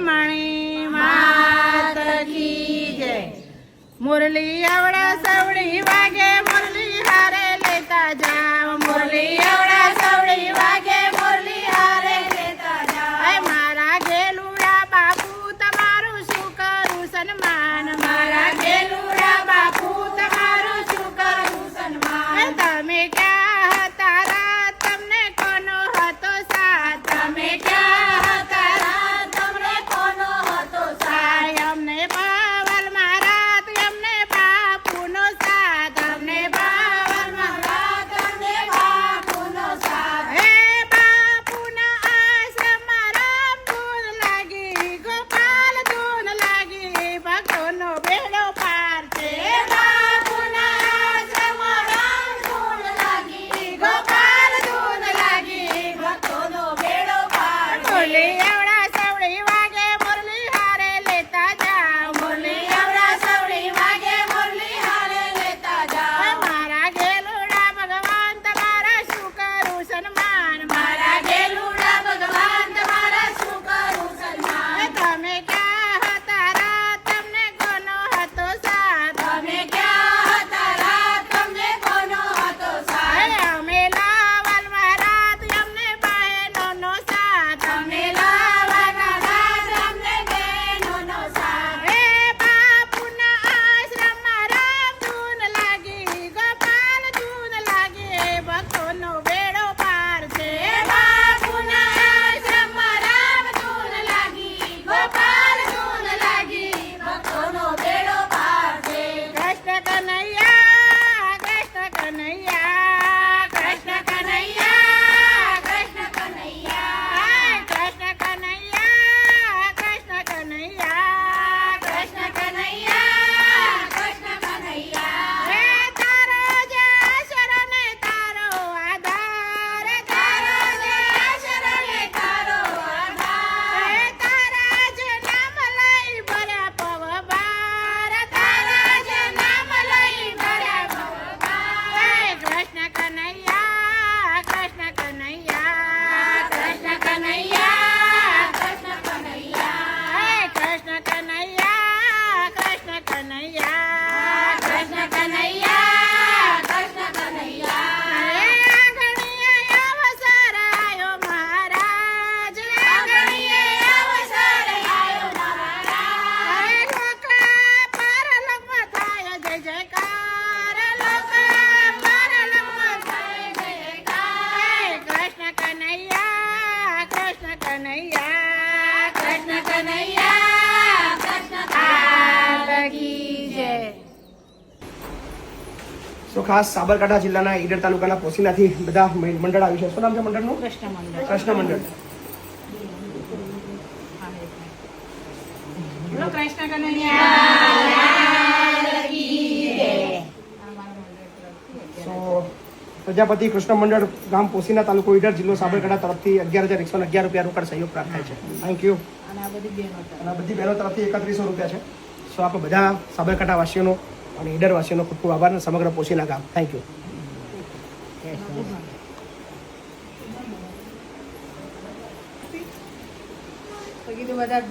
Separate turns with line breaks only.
રૂકમણી માત કી જય। મુરલી આવડા સવડી વાગે મુરલી હારે લેતા જાવ, મુરલી આવડા સવડી વાગે મુરલી હારે લેતા જાવ। મારા ગેલુડા બાપુ તમારું શું કરું સન્માન, મારા ગેલુડા બાપુ તમારું શું કરું સન્માન। તમે ક્યાં હતા રાત તમને કોનો હતો સાથ, તમે ક્યાં હતા રાત તમને કોનો હતો સાથ। અમને પાવલ રાત અમને બાપુનો સાથ, અમને પાવલ રાત અમને બાપુનો સાથ। હે બાપુના આશ્રમમાં રામ ધૂન લાગી, ગોપાલ ધૂન લાગી, ભક્તોનો બેડો પાર છે। બાપુના આશ્રમમાં રામ ધૂન લાગી, ગોપાલ ધૂન લાગી, ભક્તોનો બેડો પાર છે। મુરલી આવડા સવડી વાગે મુરલી હારે લેતા જાવ, મુરલી આવડા સવડી વાગે મુરલી હારે લેતા જાવ। મારા ગેલુડા ભગવાન તમારા શું કરું સન્માન, મારા ગેલુડા ભગવાન તમારા શું કરું સન્માન। તમે ક્યાં હતા રાત તમને કોનો હતો સાથ, તમે ક્યાં હતા રાત તમને કોનો હતો સાથ। અમે લાવલમાં રાત અમને બહેનોનો સાથ, અમે લાવલમાં રાત અમને બહેનોનો સાથ। હે બાપુના આશ્રમમાં રામ ધૂન લાગી, ગોપાલ ધૂન લાગી, ભક્તોનો બેડો પાર છે। બાપુના આશ્રમમાં રામ ધૂન લાગી, ગોપાલ ધૂન લાગી, ભક્તોનો બેડો પાર છે। કૃષ્ણ કનૈયા કૃષ્ણ કનૈયા, કૃષ્ણ કનૈયા કૃષ્ણ કનૈયા, કૃષ્ણ કનૈયા કૃષ્ણ કનૈયા, કૃષ્ણ કનૈયા કૃષ્ણ કનૈયા। હે તારો જય શરણે તારો આધાર, તારો જય શરણે તારો આધાર। હે તારા જ નામ લઈ ભર્યા પવભાર, તારા જ નામ લઈ ભર્યા પવભાર। હે કૃષ્ણ કનૈયા કૃષ્ણ કનૈયા, કૃષ્ણ કનૈયા કૃષ્ણ કનૈયા, હે કૃષ્ણ કનૈયા કૃષ્ણ કનૈયા, કૃષ્ણ કનૈયા કૃષ્ણ કનૈયા। હે આંગણીએ અવસર આયો મહારાજ, આંગણીએ અવસર આયો મહારાજ। હે લોકલા પરલોકમાં થાય જય જયકાર, લોકલા પરલોકમાં થાય જય જયકાર। હે કૃષ્ણ કનૈયા કૃષ્ણ કનૈયા, કૃષ્ણ કનૈયા કૃષ્ણ કનૈયા કી જય।
તો ખાસ સાબરકાંઠા જિલ્લાના ઈડર તાલુકાના પોસીનાથી બધા મંડળ આવ્યું છે। શું નામ છે મંડળનું?
કૃષ્ણ મંડળ,
કૃષ્ણ મંડળ।
બોલો કૃષ્ણ કનૈયા કી જય।
તો પ્રજાપતિ કૃષ્ણ મંડળ ગામ પોસીના તાલુકો ઈડર જિલ્લો સાબરકાંઠા તરફથી 11,111 રૂપિયા રોકડ સહયોગ પ્રાપ્ત થાય છે। Thank you.
અને આ બધી બહેનો
અને આ બધી બહેનો તરફથી 3100 રૂપિયા છે। સો આપણે બધા સાબરકાંઠા વાસીઓનો અને ઈડર વાસીઓનો ખૂબ ખૂબ આભાર અને સમગ્ર પોસીના ગામ થેન્ક યુ।
તો કીધું બધા